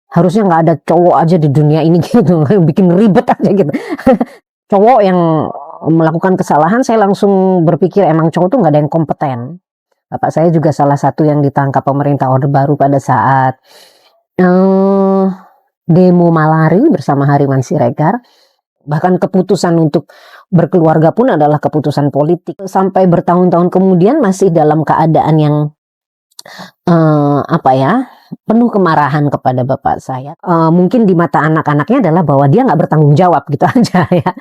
Harusnya nggak ada cowok aja di dunia ini gitu, bikin ribet aja gitu. Cowok yang melakukan kesalahan, saya langsung berpikir emang cowok tuh nggak ada yang kompeten. Bapak saya juga salah satu yang ditangkap pemerintah Orde Baru pada saat eh, demo Malari bersama Hariman Siregar. Bahkan keputusan untuk berkeluarga pun adalah keputusan politik. Sampai bertahun-tahun kemudian masih dalam keadaan yang apa ya, penuh kemarahan kepada bapak saya. Mungkin di mata anak-anaknya adalah bahwa dia nggak bertanggung jawab gitu aja ya.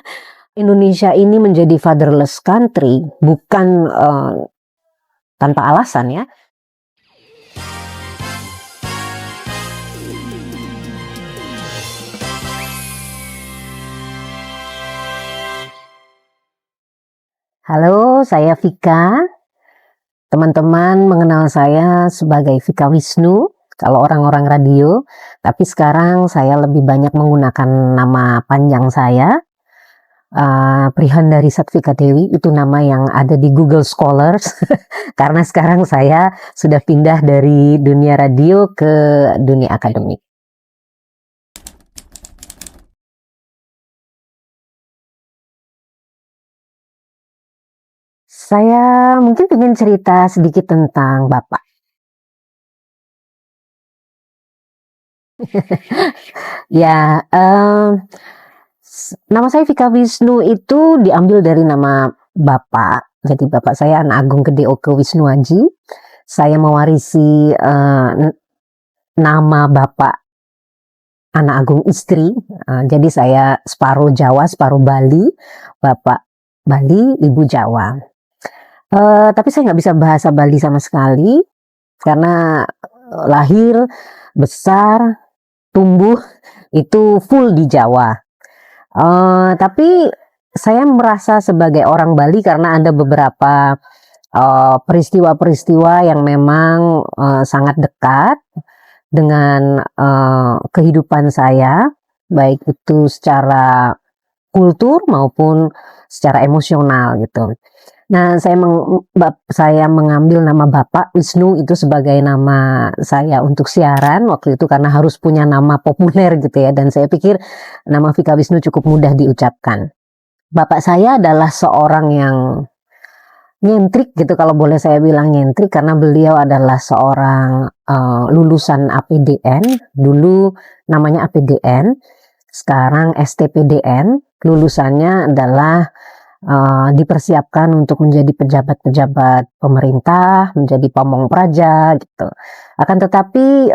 Indonesia ini menjadi fatherless country bukan tanpa alasan ya. Halo, saya Vika. Teman-teman mengenal saya sebagai Vika Wisnu kalau orang-orang radio, tapi sekarang saya lebih banyak menggunakan nama panjang saya, Prihandari Satvika Dewi. Itu nama yang ada di Google Scholars karena sekarang saya sudah pindah dari dunia radio ke dunia akademik. Saya mungkin ingin cerita sedikit tentang Bapak. Ya, nama saya Vika Wisnu itu diambil dari nama Bapak. Jadi Bapak saya Anak Agung Gede Oke Wisnu Aji. Saya mewarisi nama Bapak Anak Agung Istri. Jadi saya separuh Jawa, separuh Bali. Bapak Bali, Ibu Jawa. Tapi saya nggak bisa bahasa Bali sama sekali karena lahir, besar, tumbuh itu full di Jawa. Tapi saya merasa sebagai orang Bali karena ada beberapa peristiwa-peristiwa yang memang sangat dekat dengan kehidupan saya, baik itu secara kultur maupun secara emosional gitu. Nah, saya mengambil nama Bapak Wisnu itu sebagai nama saya untuk siaran waktu itu karena harus punya nama populer gitu ya, dan saya pikir nama Vika Wisnu cukup mudah diucapkan. Bapak saya adalah seorang yang nyentrik gitu kalau boleh saya bilang nyentrik karena beliau adalah seorang lulusan APDN, dulu namanya APDN, sekarang STPDN, lulusannya adalah dipersiapkan untuk menjadi pejabat-pejabat pemerintah, menjadi pamong praja gitu. Akan tetapi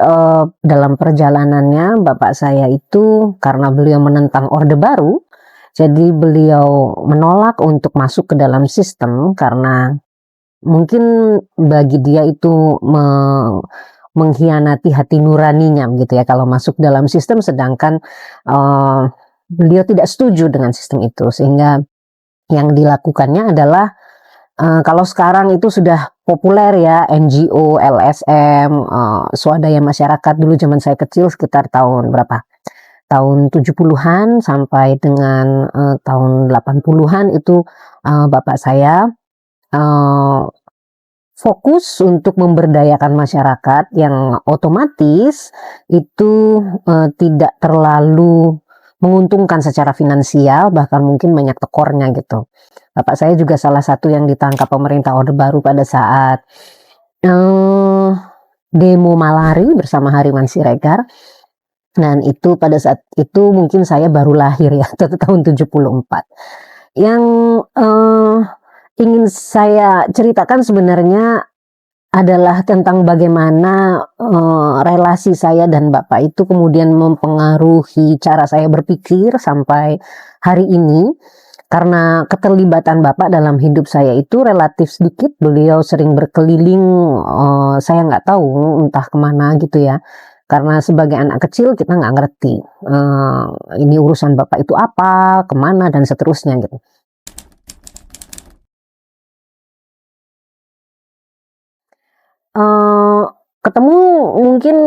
dalam perjalanannya bapak saya itu karena beliau menentang Orde Baru, jadi beliau menolak untuk masuk ke dalam sistem karena mungkin bagi dia itu mengkhianati hati nuraninya gitu ya kalau masuk dalam sistem, sedangkan beliau tidak setuju dengan sistem itu, sehingga yang dilakukannya adalah kalau sekarang itu sudah populer ya NGO, LSM, swadaya masyarakat. Dulu zaman saya kecil sekitar tahun berapa? Tahun 70-an sampai dengan tahun 80-an itu bapak saya fokus untuk memberdayakan masyarakat yang otomatis itu tidak terlalu menguntungkan secara finansial, bahkan mungkin banyak tekornya gitu. Bapak saya juga salah satu yang ditangkap pemerintah Orde Baru pada saat demo Malari bersama Hariman Siregar. Dan itu pada saat itu mungkin saya baru lahir ya, tahun 74. Yang ingin saya ceritakan sebenarnya adalah tentang bagaimana relasi saya dan Bapak itu kemudian mempengaruhi cara saya berpikir sampai hari ini. Karena keterlibatan Bapak dalam hidup saya itu relatif sedikit, beliau sering berkeliling, saya nggak tahu entah kemana gitu ya. Karena sebagai anak kecil kita nggak ngerti ini urusan Bapak itu apa, kemana dan seterusnya gitu. Ketemu mungkin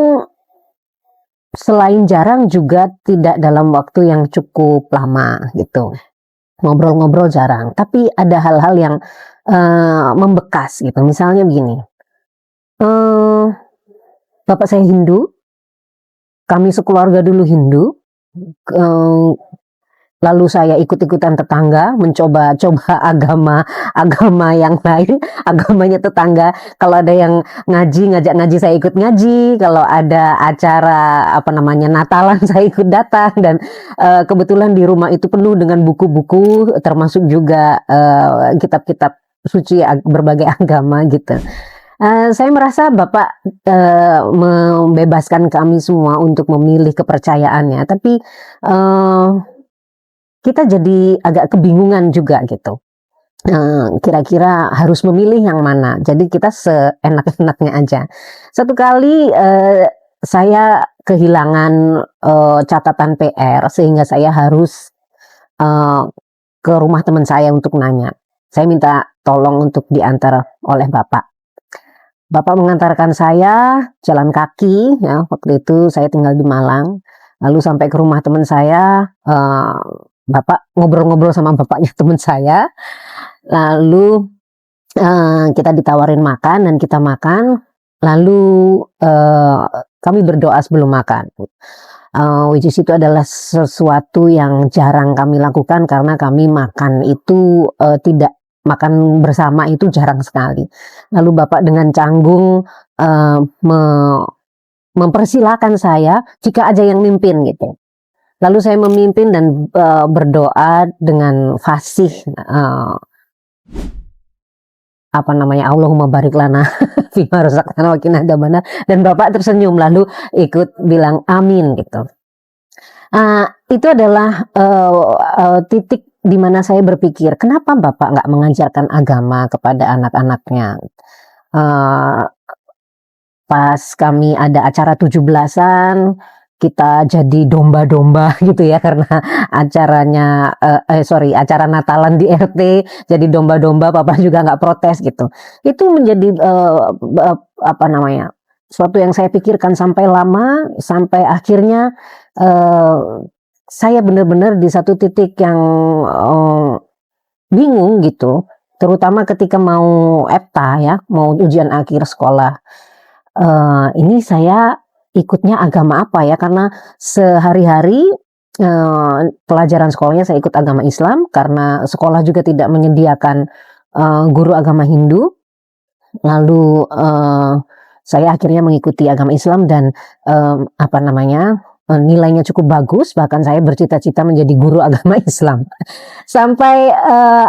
selain jarang juga tidak dalam waktu yang cukup lama gitu. Ngobrol-ngobrol jarang, tapi ada hal-hal yang membekas gitu. Misalnya begini, Bapak saya Hindu, kami sekeluarga dulu Hindu, eh, lalu saya ikut-ikutan tetangga mencoba-coba agama yang lain, agamanya tetangga. Kalau ada yang ngaji, ngajak ngaji, saya ikut ngaji. Kalau ada acara apa namanya Natalan, saya ikut datang. Dan kebetulan di rumah itu penuh dengan buku-buku, termasuk juga kitab-kitab suci berbagai agama gitu. Saya merasa Bapak membebaskan kami semua untuk memilih kepercayaannya, tapi kita jadi agak kebingungan juga gitu. Kira-kira harus memilih yang mana. Jadi kita seenak-enaknya aja. Satu kali saya kehilangan catatan PR sehingga saya harus ke rumah teman saya untuk nanya. Saya minta tolong untuk diantar oleh Bapak. Bapak mengantarkan saya jalan kaki, ya, waktu itu saya tinggal di Malang. Lalu sampai ke rumah teman saya, Bapak ngobrol-ngobrol sama bapaknya teman saya. Lalu kita ditawarin makan dan kita makan. Lalu kami berdoa sebelum makan. Which is itu adalah sesuatu yang jarang kami lakukan karena kami makan itu tidak makan bersama itu jarang sekali. Lalu Bapak dengan canggung mempersilahkan saya jika aja yang mimpin gitu. Lalu saya memimpin dan berdoa dengan fasih apa namanya Allahumma barik lana fima razaqtana wa qina adzabannar, dan Bapak tersenyum lalu ikut bilang amin gitu. Itu adalah titik di mana saya berpikir, kenapa Bapak nggak mengajarkan agama kepada anak-anaknya? Pas kami ada acara 17-an, kita jadi domba-domba gitu ya, karena acara Natalan di RT, jadi domba-domba, Papa juga nggak protes gitu. Itu menjadi apa namanya, suatu yang saya pikirkan sampai lama, sampai akhirnya saya benar-benar di satu titik yang bingung gitu, terutama ketika mau EPTA ya, mau ujian akhir sekolah. Ini saya ikutnya agama apa ya, karena sehari-hari pelajaran sekolahnya saya ikut agama Islam karena sekolah juga tidak menyediakan guru agama Hindu. Lalu saya akhirnya mengikuti agama Islam dan apa namanya, nilainya cukup bagus, bahkan saya bercita-cita menjadi guru agama Islam. Sampai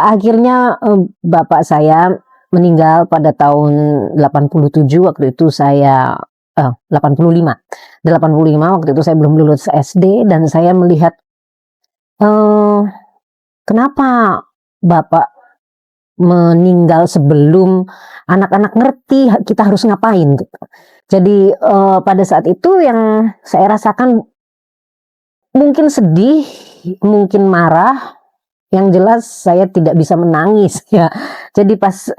akhirnya bapak saya meninggal pada tahun 87. Waktu itu saya 85 waktu itu saya belum lulus SD, dan saya melihat kenapa Bapak meninggal sebelum anak-anak ngerti kita harus ngapain gitu. Jadi pada saat itu yang saya rasakan mungkin sedih, mungkin marah. Yang jelas saya tidak bisa menangis ya. Jadi pas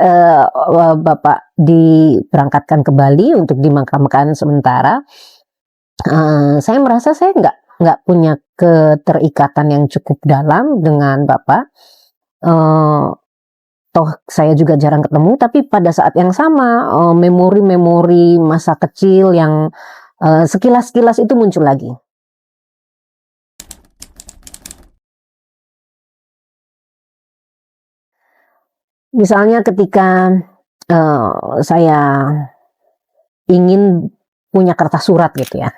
Bapak diberangkatkan ke Bali untuk dimakamkan sementara, saya merasa saya nggak punya keterikatan yang cukup dalam dengan Bapak. Toh saya juga jarang ketemu, tapi pada saat yang sama memori-memori masa kecil yang sekilas-sekilas itu muncul lagi. Misalnya ketika saya ingin punya kertas surat gitu ya,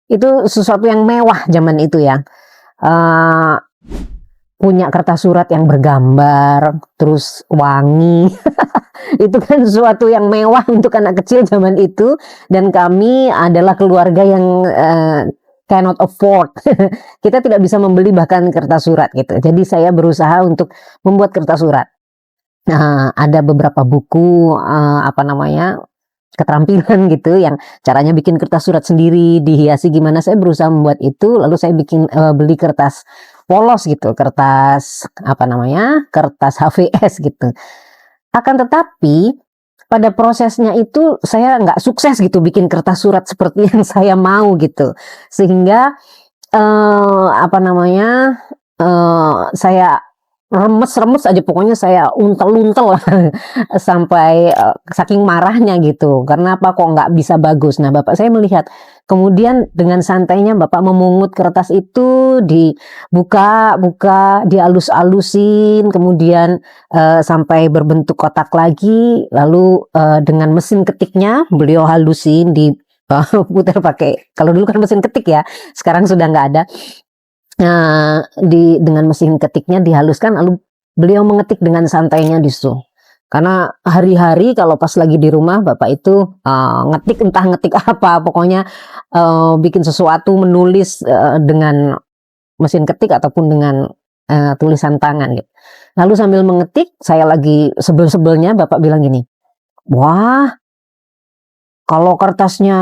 itu sesuatu yang mewah zaman itu ya. Punya kertas surat yang bergambar, terus wangi, itu kan sesuatu yang mewah untuk anak kecil zaman itu, dan kami adalah keluarga yang cannot afford. Kita tidak bisa membeli bahkan kertas surat gitu. Jadi saya berusaha untuk membuat kertas surat. Ada beberapa buku apa namanya, keterampilan gitu yang caranya bikin kertas surat sendiri, dihiasi gimana, saya berusaha membuat itu. Lalu saya bikin beli kertas polos gitu, kertas apa namanya, kertas HVS gitu. Akan tetapi pada prosesnya itu saya nggak sukses gitu bikin kertas surat seperti yang saya mau gitu, sehingga apa namanya, saya remes-remes aja pokoknya saya untel-untel lah sampai, saking marahnya gitu, "Karena apa kok nggak bisa bagus?" Nah, bapak saya melihat, kemudian dengan santainya bapak memungut kertas itu, dibuka-buka, dialus-alusin, kemudian, sampai berbentuk kotak lagi, lalu, dengan mesin ketiknya beliau halusin, putar pakai, kalau dulu kan mesin ketik ya, sekarang sudah nggak ada. Dengan mesin ketiknya dihaluskan, lalu beliau mengetik dengan santainya di situ. Karena hari-hari kalau pas lagi di rumah bapak itu, ngetik, entah ngetik apa, pokoknya, bikin sesuatu, menulis, dengan mesin ketik ataupun dengan, tulisan tangan gitu. Lalu sambil mengetik, saya lagi sebel-sebelnya, bapak bilang gini, "Wah, kalau kertasnya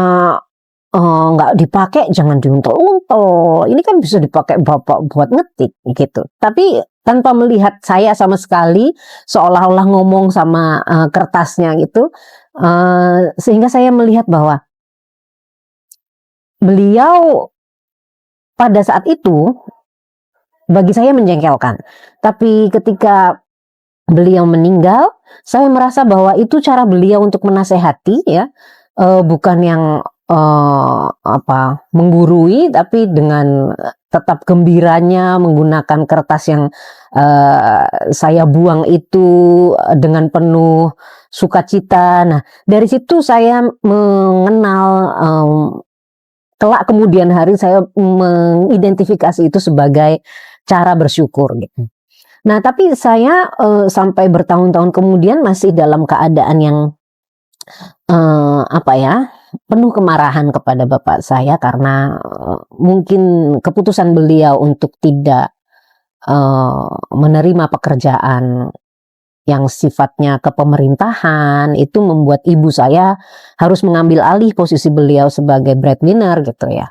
nggak dipakai jangan diuntel-untel, ini kan bisa dipakai Bapak buat ngetik," gitu. Tapi tanpa melihat saya sama sekali, seolah-olah ngomong sama, kertasnya gitu, sehingga saya melihat bahwa beliau pada saat itu, bagi saya menjengkelkan. Tapi ketika beliau meninggal, saya merasa bahwa itu cara beliau untuk menasehati ya, bukan yang, menggurui, tapi dengan tetap gembiranya menggunakan kertas yang, saya buang itu, dengan penuh sukacita. Nah, dari situ saya mengenal, kelak kemudian hari saya mengidentifikasi itu sebagai cara bersyukur gitu. Nah, tapi saya, sampai bertahun-tahun kemudian masih dalam keadaan yang, penuh kemarahan kepada bapak saya karena, mungkin keputusan beliau untuk tidak, menerima pekerjaan yang sifatnya kepemerintahan, itu membuat ibu saya harus mengambil alih posisi beliau sebagai breadwinner gitu ya.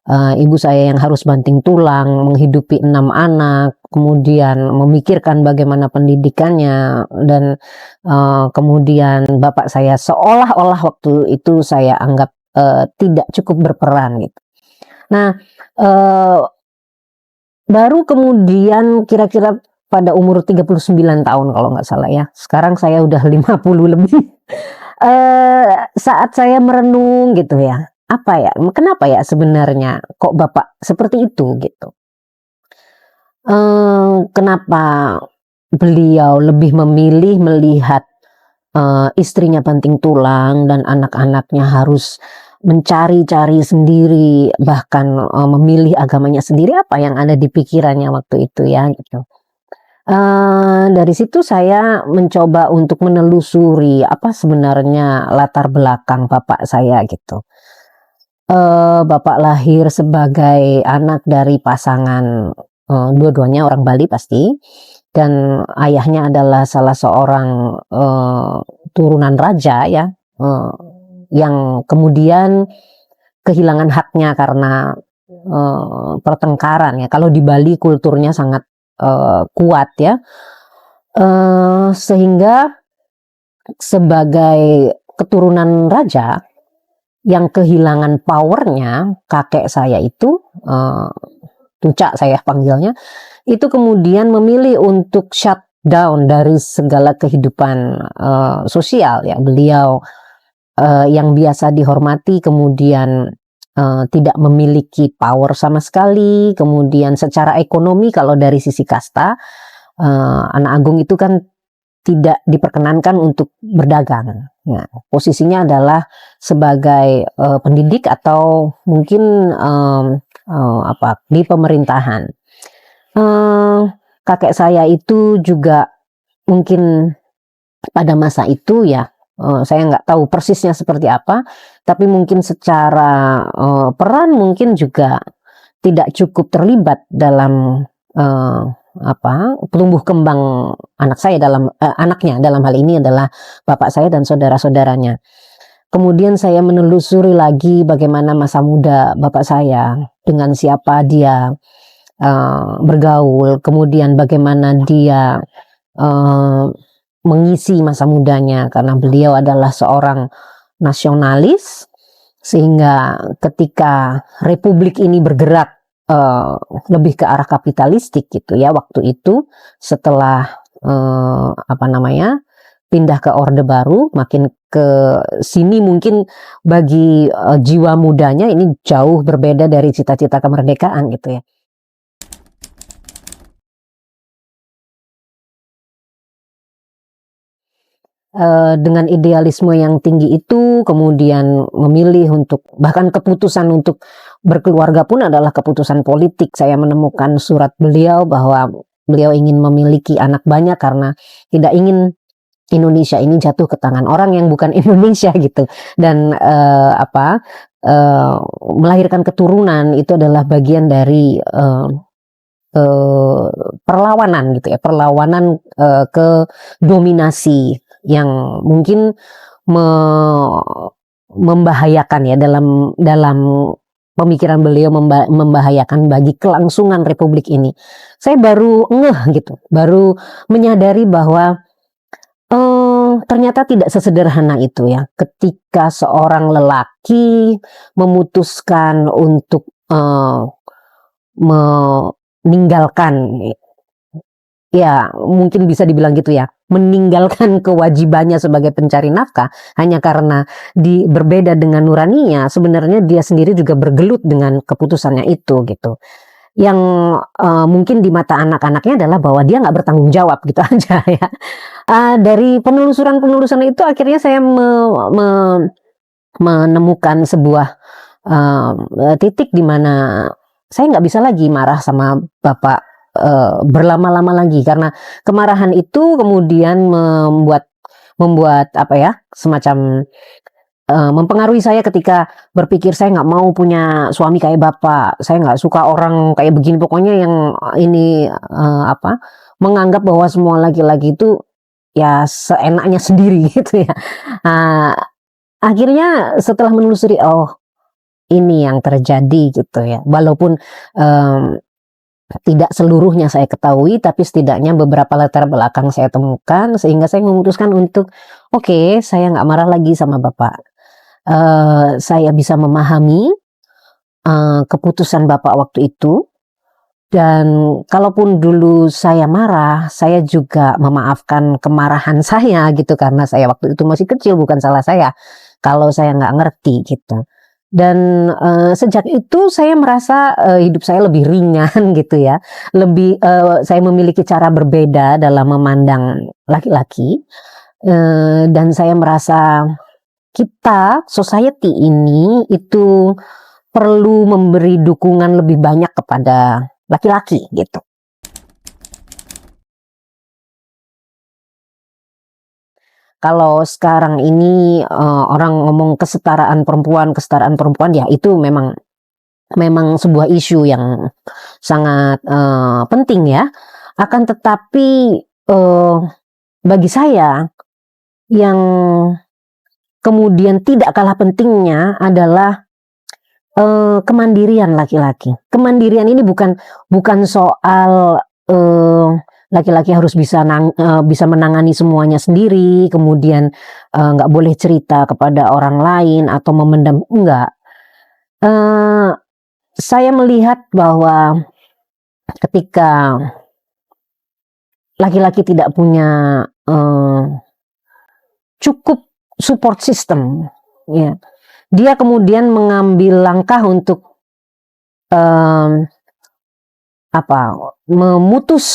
Ibu saya yang harus banting tulang menghidupi 6 anak, kemudian memikirkan bagaimana pendidikannya dan, kemudian bapak saya seolah-olah waktu itu saya anggap, tidak cukup berperan gitu. Nah, eee, baru kemudian kira-kira pada umur 39 tahun kalau nggak salah ya, sekarang saya udah 50 lebih, saat saya merenung gitu ya, kenapa ya sebenarnya kok bapak seperti itu gitu. Kenapa beliau lebih memilih melihat, istrinya banting tulang dan anak-anaknya harus mencari-cari sendiri, bahkan, memilih agamanya sendiri, apa yang ada di pikirannya waktu itu ya gitu. Dari situ saya mencoba untuk menelusuri apa sebenarnya latar belakang bapak saya gitu. Bapak lahir sebagai anak dari pasangan, dua-duanya orang Bali pasti, dan ayahnya adalah salah seorang, turunan raja ya, yang kemudian kehilangan haknya karena, pertengkaran ya. Kalau di Bali kulturnya sangat, kuat ya, sehingga sebagai keturunan raja yang kehilangan powernya, kakek saya itu, Tuca saya panggilnya, itu kemudian memilih untuk shut down dari segala kehidupan, sosial ya. Beliau, yang biasa dihormati kemudian, tidak memiliki power sama sekali, kemudian secara ekonomi kalau dari sisi kasta, anak agung itu kan tidak diperkenankan untuk berdagang. Nah, posisinya adalah sebagai, pendidik atau mungkin, di pemerintahan. Kakek saya itu juga mungkin pada masa itu ya, saya nggak tahu persisnya seperti apa, tapi mungkin secara, peran mungkin juga tidak cukup terlibat dalam, tumbuh kembang anaknya dalam hal ini adalah bapak saya dan saudara-saudaranya. Kemudian saya menelusuri lagi bagaimana masa muda bapak saya, dengan siapa dia, bergaul, kemudian bagaimana dia, mengisi masa mudanya karena beliau adalah seorang nasionalis, sehingga ketika republik ini bergerak uh, lebih ke arah kapitalistik gitu ya waktu itu setelah pindah ke Orde Baru, makin ke sini mungkin bagi jiwa mudanya ini jauh berbeda dari cita-cita kemerdekaan gitu ya. Dengan idealisme yang tinggi itu kemudian memilih untuk bahkan keputusan untuk berkeluarga pun adalah keputusan politik. Saya menemukan surat beliau bahwa beliau ingin memiliki anak banyak karena tidak ingin Indonesia ini jatuh ke tangan orang yang bukan Indonesia gitu. Dan melahirkan keturunan itu adalah bagian dari perlawanan gitu ya, perlawanan ke dominasi yang mungkin membahayakan ya dalam pemikiran beliau membahayakan bagi kelangsungan republik ini. Saya baru ngeh gitu, baru menyadari bahwa ternyata tidak sesederhana itu ya. Ketika seorang lelaki memutuskan untuk meninggalkan, ya mungkin bisa dibilang gitu ya, meninggalkan kewajibannya sebagai pencari nafkah hanya karena berbeda dengan nuraninya, sebenarnya dia sendiri juga bergelut dengan keputusannya itu gitu. Yang mungkin di mata anak-anaknya adalah bahwa dia nggak bertanggung jawab gitu aja ya. Dari penelusuran itu akhirnya saya menemukan sebuah titik di mana saya nggak bisa lagi marah sama bapak berlama-lama lagi, karena kemarahan itu kemudian membuat semacam mempengaruhi saya ketika berpikir saya nggak mau punya suami kayak bapak, saya nggak suka orang kayak begini, pokoknya yang ini menganggap bahwa semua laki-laki itu ya seenaknya sendiri gitu ya. Akhirnya setelah menelusuri, oh ini yang terjadi gitu ya, walaupun tidak seluruhnya saya ketahui, tapi setidaknya beberapa latar belakang saya temukan sehingga saya memutuskan untuk oke, saya nggak marah lagi sama bapak. Saya bisa memahami keputusan bapak waktu itu, dan kalaupun dulu saya marah, saya juga memaafkan kemarahan saya gitu, karena saya waktu itu masih kecil, bukan salah saya kalau saya nggak ngerti gitu. Dan sejak itu saya merasa hidup saya lebih ringan gitu ya, lebih saya memiliki cara berbeda dalam memandang laki-laki, dan saya merasa kita society ini itu perlu memberi dukungan lebih banyak kepada laki-laki gitu. Kalau sekarang ini orang ngomong kesetaraan perempuan ya itu memang sebuah isu yang sangat penting ya. Akan tetapi bagi saya yang kemudian tidak kalah pentingnya adalah kemandirian laki-laki. Kemandirian ini bukan soal laki-laki harus bisa menangani semuanya sendiri, kemudian nggak boleh cerita kepada orang lain atau memendam, enggak. Saya melihat bahwa ketika laki-laki tidak punya cukup support system, ya, dia kemudian mengambil langkah untuk memutus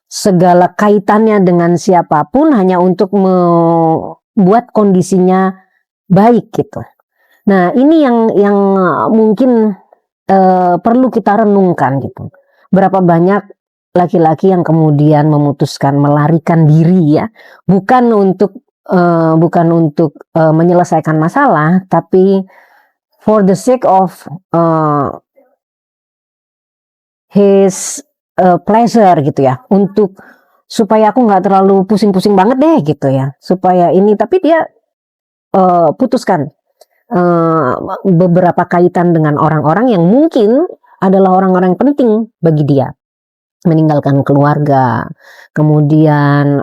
segala kaitannya dengan siapapun hanya untuk membuat kondisinya baik gitu. Nah, ini yang mungkin perlu kita renungkan gitu. Berapa banyak laki-laki yang kemudian memutuskan melarikan diri ya, bukan untuk menyelesaikan masalah, tapi for the sake of his pleasure gitu ya, untuk supaya aku nggak terlalu pusing-pusing banget deh gitu ya, supaya ini, tapi dia putuskan beberapa kaitan dengan orang-orang yang mungkin adalah orang-orang penting bagi dia. meninggalkan keluarga, kemudian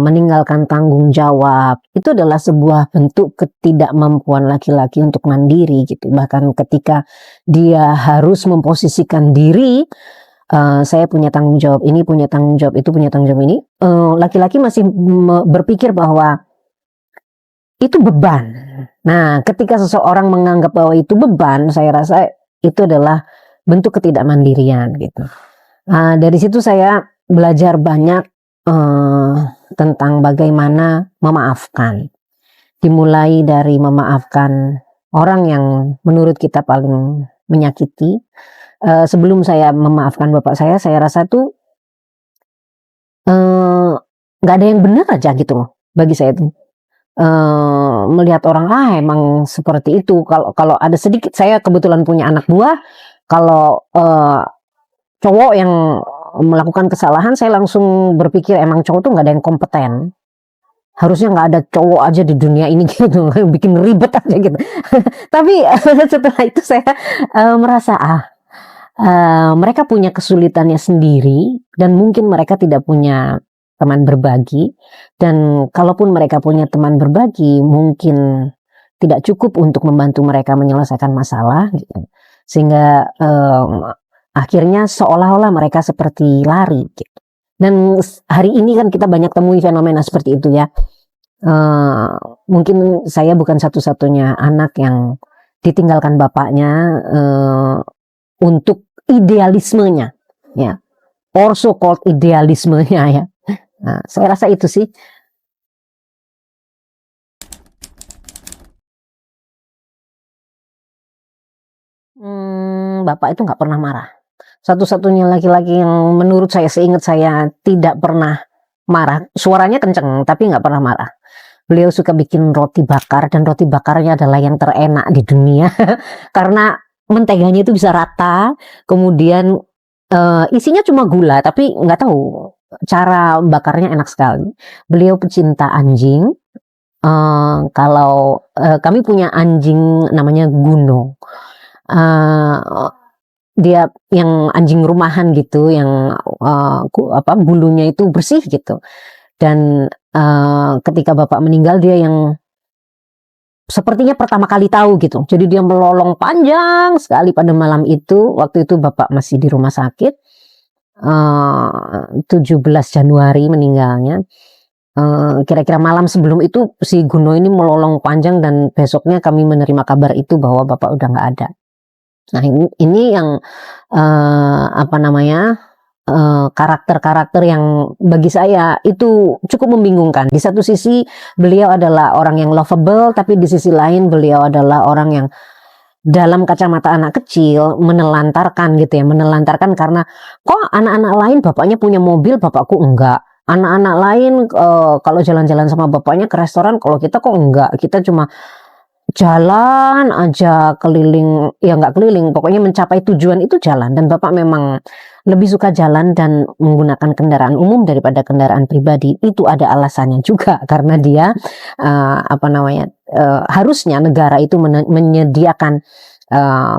meninggalkan tanggung jawab, itu adalah sebuah bentuk ketidakmampuan laki-laki untuk mandiri gitu. Bahkan ketika dia harus memposisikan diri, saya punya tanggung jawab ini, punya tanggung jawab itu, punya tanggung jawab ini, laki-laki masih berpikir bahwa itu beban. Nah, ketika seseorang menganggap bahwa itu beban, saya rasa itu adalah bentuk ketidakmandirian gitu. Dari situ saya belajar banyak tentang bagaimana memaafkan. Dimulai dari memaafkan orang yang menurut kita paling menyakiti. Sebelum saya memaafkan bapak saya rasa tuh nggak ada yang benar aja gitu bagi saya itu. Melihat orang emang seperti itu. Kalau ada sedikit, saya kebetulan punya anak buah. Kalau cowok yang melakukan kesalahan, saya langsung berpikir emang cowok tuh nggak ada yang kompeten. Harusnya nggak ada cowok aja di dunia ini gitu, bikin ribet aja gitu. Tapi setelah itu saya merasa mereka punya kesulitannya sendiri dan mungkin mereka tidak punya teman berbagi, dan kalaupun mereka punya teman berbagi mungkin tidak cukup untuk membantu mereka menyelesaikan masalah gitu. Sehingga akhirnya seolah-olah mereka seperti lari gitu. Dan hari ini kan kita banyak temui fenomena seperti itu ya. Mungkin saya bukan satu-satunya anak yang ditinggalkan bapaknya untuk idealismenya ya, or so called idealismenya ya. Nah, saya rasa itu sih. Bapak itu nggak pernah marah. Satu-satunya laki-laki yang menurut saya, seingat saya, tidak pernah marah. Suaranya kenceng tapi nggak pernah marah. Beliau suka bikin roti bakar, dan roti bakarnya adalah yang terenak di dunia karena menteganya itu bisa rata, kemudian isinya cuma gula, tapi nggak tahu cara bakarnya enak sekali. Beliau pecinta anjing. Kalau kami punya anjing namanya Guno. Dia yang anjing rumahan gitu, yang bulunya itu bersih gitu. Dan ketika bapak meninggal, dia yang sepertinya pertama kali tahu gitu. Jadi dia melolong panjang sekali pada malam itu. Waktu itu bapak masih di rumah sakit. 17 Januari meninggalnya. Kira-kira malam sebelum itu si Guno ini melolong panjang, dan besoknya kami menerima kabar itu bahwa bapak udah nggak ada. Nah, ini yang karakter-karakter yang bagi saya itu cukup membingungkan. Di satu sisi beliau adalah orang yang lovable, tapi di sisi lain beliau adalah orang yang dalam kacamata anak kecil menelantarkan gitu ya, menelantarkan karena kok anak-anak lain bapaknya punya mobil, bapakku enggak. Anak-anak lain kalau jalan-jalan sama bapaknya ke restoran, kalau kita kok enggak. Kita cuma jalan aja keliling, ya nggak keliling, pokoknya mencapai tujuan itu jalan. Dan bapak memang lebih suka jalan dan menggunakan kendaraan umum daripada kendaraan pribadi. Itu ada alasannya juga, karena dia harusnya negara itu menyediakan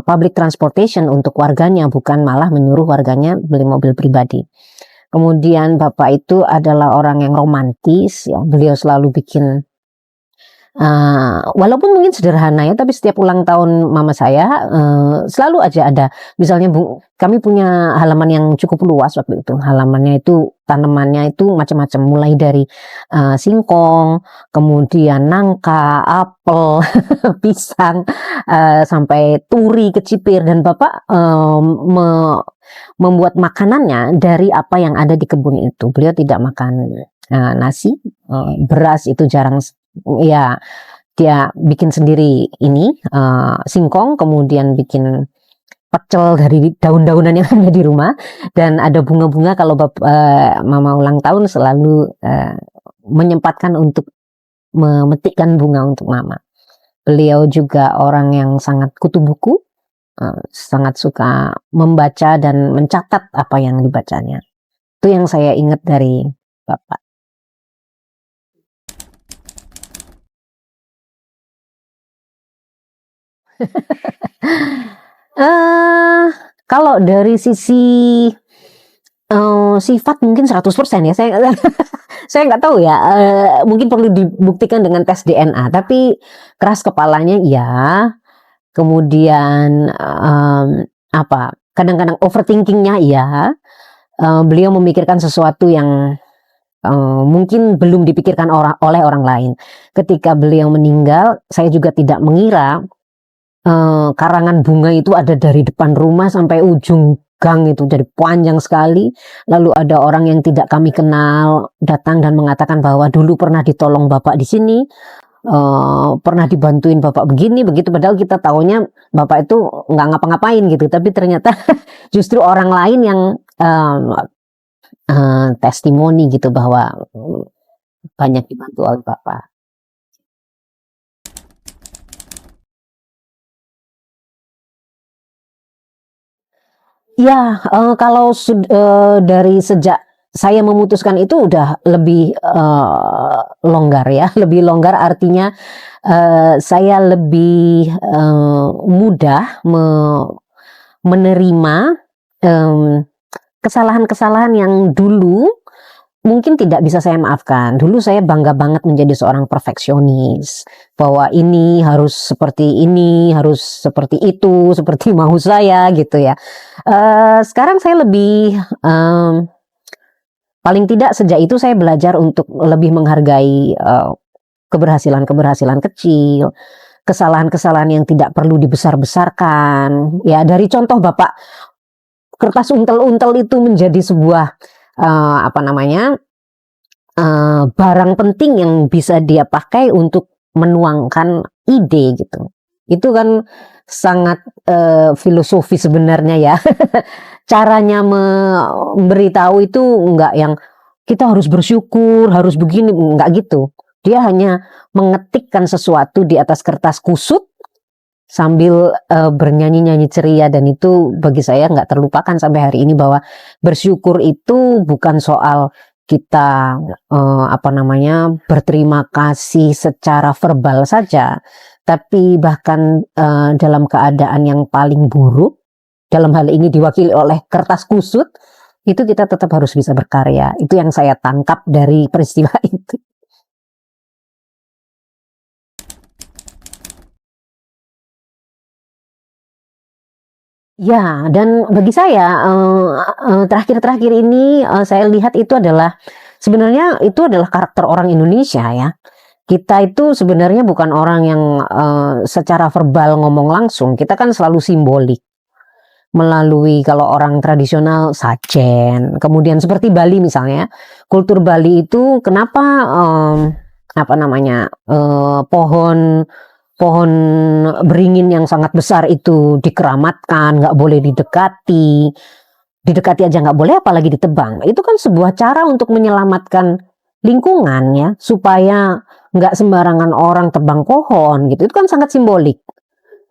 public transportation untuk warganya, bukan malah menyuruh warganya beli mobil pribadi. Kemudian bapak itu adalah orang yang romantis ya, beliau selalu bikin walaupun mungkin sederhana ya, tapi setiap ulang tahun mama saya selalu aja ada. Misalnya kami punya halaman yang cukup luas waktu itu. Halamannya itu, tanamannya itu macam-macam, mulai dari singkong, kemudian nangka, apel, pisang, sampai turi, kecipir, dan bapak membuat makanannya dari apa yang ada di kebun itu. Beliau tidak makan nasi, beras itu jarang. Ya, dia bikin sendiri ini singkong, kemudian bikin pecel dari daun-daunan yang ada di rumah, dan ada bunga-bunga. Kalau mama ulang tahun selalu menyempatkan untuk memetikkan bunga untuk mama. Beliau juga orang yang sangat kutu buku, sangat suka membaca dan mencatat apa yang dibacanya. Itu yang saya ingat dari bapak. Kalau dari sisi Sifat mungkin 100% ya, saya saya nggak tahu ya, mungkin perlu dibuktikan dengan tes DNA, tapi keras kepalanya iya, kemudian, kadang-kadang overthinking-nya iya, beliau memikirkan sesuatu yang, mungkin belum dipikirkan oleh orang lain. Ketika beliau meninggal, saya juga tidak mengira karangan bunga itu ada dari depan rumah sampai ujung gang itu, jadi panjang sekali. Lalu ada orang yang tidak kami kenal datang dan mengatakan bahwa dulu pernah ditolong bapak di sini, pernah dibantuin bapak begini begitu, padahal kita taunya bapak itu nggak ngapa-ngapain gitu, tapi ternyata justru orang lain yang testimoni gitu bahwa banyak dibantu oleh bapak. Ya, kalau dari sejak saya memutuskan itu udah lebih, longgar ya, lebih longgar artinya, saya lebih, mudah menerima, kesalahan-kesalahan yang dulu mungkin tidak bisa saya maafkan. Dulu saya bangga banget menjadi seorang perfeksionis, bahwa ini harus seperti ini, harus seperti itu, seperti mau saya gitu ya. Sekarang saya lebih, paling tidak sejak itu saya belajar untuk lebih menghargai, keberhasilan-keberhasilan kecil, kesalahan-kesalahan yang tidak perlu dibesar-besarkan. Ya dari contoh Bapak, kertas untel-untel itu menjadi sebuah, apa namanya, barang penting yang bisa dia pakai untuk menuangkan ide gitu. Itu kan sangat, filosofi sebenarnya ya. Caranya memberitahu itu enggak yang kita harus bersyukur, harus begini, enggak gitu. Dia hanya mengetikkan sesuatu di atas kertas kusut sambil, bernyanyi-nyanyi ceria, dan itu bagi saya nggak terlupakan sampai hari ini, bahwa bersyukur itu bukan soal kita, apa namanya, berterima kasih secara verbal saja, tapi bahkan, dalam keadaan yang paling buruk, dalam hal ini diwakili oleh kertas kusut, itu kita tetap harus bisa berkarya. Itu yang saya tangkap dari peristiwa itu. Ya, dan bagi saya, terakhir-terakhir ini, saya lihat itu adalah sebenarnya itu adalah karakter orang Indonesia ya. Kita itu sebenarnya bukan orang yang, secara verbal ngomong langsung, kita kan selalu simbolik. Melalui kalau orang tradisional sajen, kemudian seperti Bali misalnya, kultur Bali itu kenapa, apa namanya, pohon pohon beringin yang sangat besar itu dikeramatkan, nggak boleh didekati, didekati aja nggak boleh apalagi ditebang. Itu kan sebuah cara untuk menyelamatkan lingkungan ya, supaya nggak sembarangan orang tebang pohon gitu, itu kan sangat simbolik.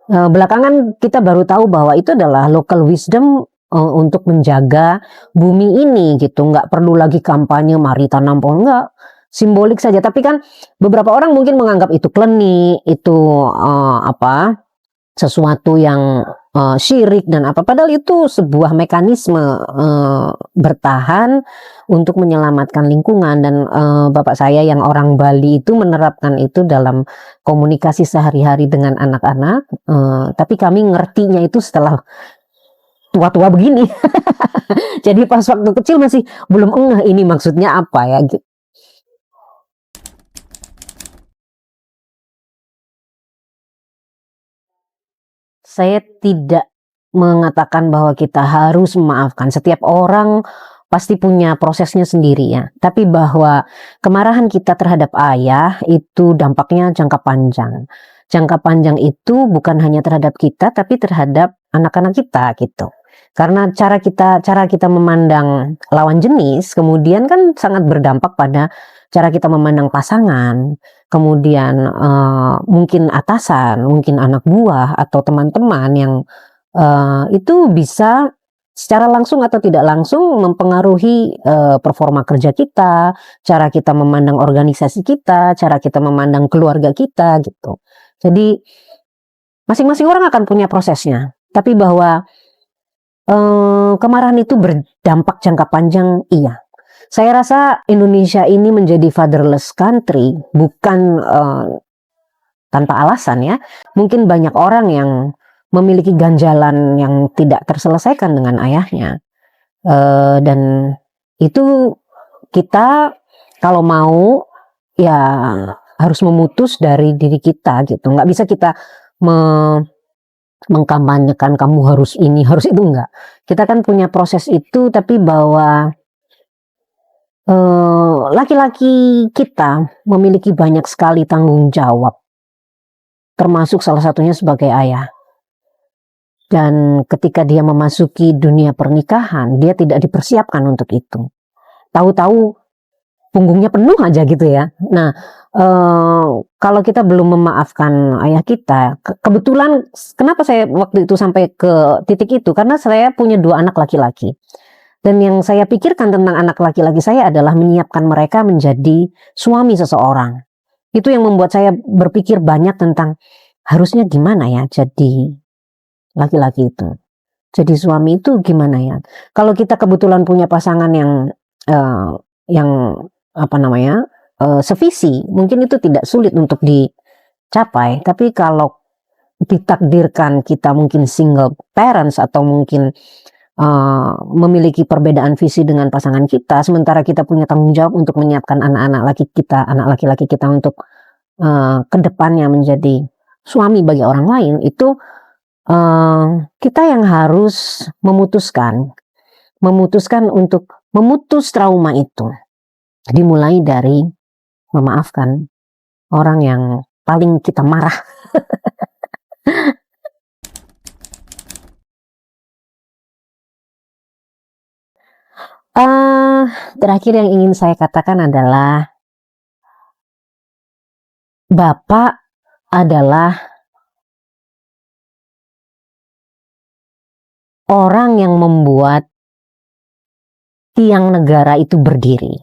Belakangan kita baru tahu bahwa itu adalah local wisdom, untuk menjaga bumi ini gitu, nggak perlu lagi kampanye mari tanam pohon, enggak, simbolik saja. Tapi kan beberapa orang mungkin menganggap itu klenik, itu, sesuatu yang, syirik dan apa, padahal itu sebuah mekanisme, bertahan untuk menyelamatkan lingkungan, dan, bapak saya yang orang Bali itu menerapkan itu dalam komunikasi sehari-hari dengan anak-anak, tapi kami ngertinya itu setelah tua-tua begini. Jadi pas waktu kecil masih belum ngeh ini maksudnya apa ya gitu. Saya tidak mengatakan bahwa kita harus memaafkan. Setiap orang pasti punya prosesnya sendiri ya. Tapi bahwa kemarahan kita terhadap ayah itu dampaknya jangka panjang. Jangka panjang itu bukan hanya terhadap kita, tapi terhadap anak-anak kita gitu. Karena cara kita memandang lawan jenis kemudian kan sangat berdampak pada cara kita memandang pasangan, kemudian, mungkin atasan, mungkin anak buah atau teman-teman yang, itu bisa secara langsung atau tidak langsung mempengaruhi, performa kerja kita, cara kita memandang organisasi kita, cara kita memandang keluarga kita gitu. Jadi masing-masing orang akan punya prosesnya, tapi bahwa kemarahan itu berdampak jangka panjang, iya. Saya rasa Indonesia ini menjadi fatherless country bukan tanpa alasan ya. Mungkin banyak orang yang memiliki ganjalan yang tidak terselesaikan dengan ayahnya. Dan itu kita kalau mau ya harus memutus dari diri kita gitu. Nggak bisa kita mengkampanyekan kamu harus ini, harus itu, enggak. Kita kan punya proses itu, tapi bahwa laki-laki kita memiliki banyak sekali tanggung jawab, termasuk salah satunya sebagai ayah. Dan ketika dia memasuki dunia pernikahan, dia tidak dipersiapkan untuk itu. Tahu-tahu punggungnya penuh aja gitu ya. Nah, kalau kita belum memaafkan ayah kita, kebetulan kenapa saya waktu itu sampai ke titik itu, karena saya punya 2 anak laki-laki. Dan yang saya pikirkan tentang anak laki-laki saya adalah menyiapkan mereka menjadi suami seseorang. Itu yang membuat saya berpikir banyak tentang harusnya gimana ya jadi laki-laki itu. Jadi suami itu gimana ya? Kalau kita kebetulan punya pasangan yang apa namanya sevisi, mungkin itu tidak sulit untuk dicapai. Tapi kalau ditakdirkan kita mungkin single parents atau mungkin memiliki perbedaan visi dengan pasangan kita, sementara kita punya tanggung jawab untuk menyiapkan anak laki-laki kita untuk kedepannya menjadi suami bagi orang lain, itu kita yang harus memutuskan untuk memutus trauma itu, dimulai dari memaafkan orang yang paling kita marah. Terakhir yang ingin saya katakan adalah Bapak adalah orang yang membuat tiang negara itu berdiri.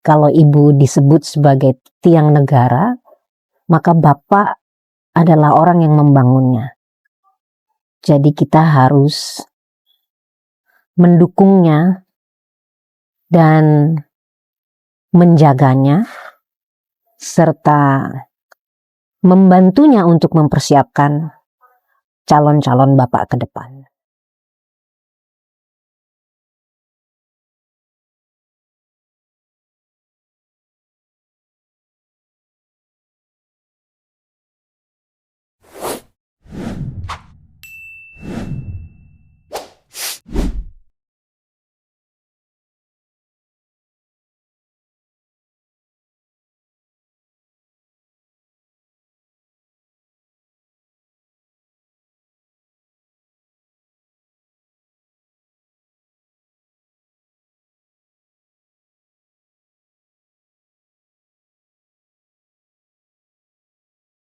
Kalau ibu disebut sebagai tiang negara, maka Bapak adalah orang yang membangunnya. Jadi kita harus mendukungnya dan menjaganya, serta membantunya untuk mempersiapkan calon-calon Bapak ke depan.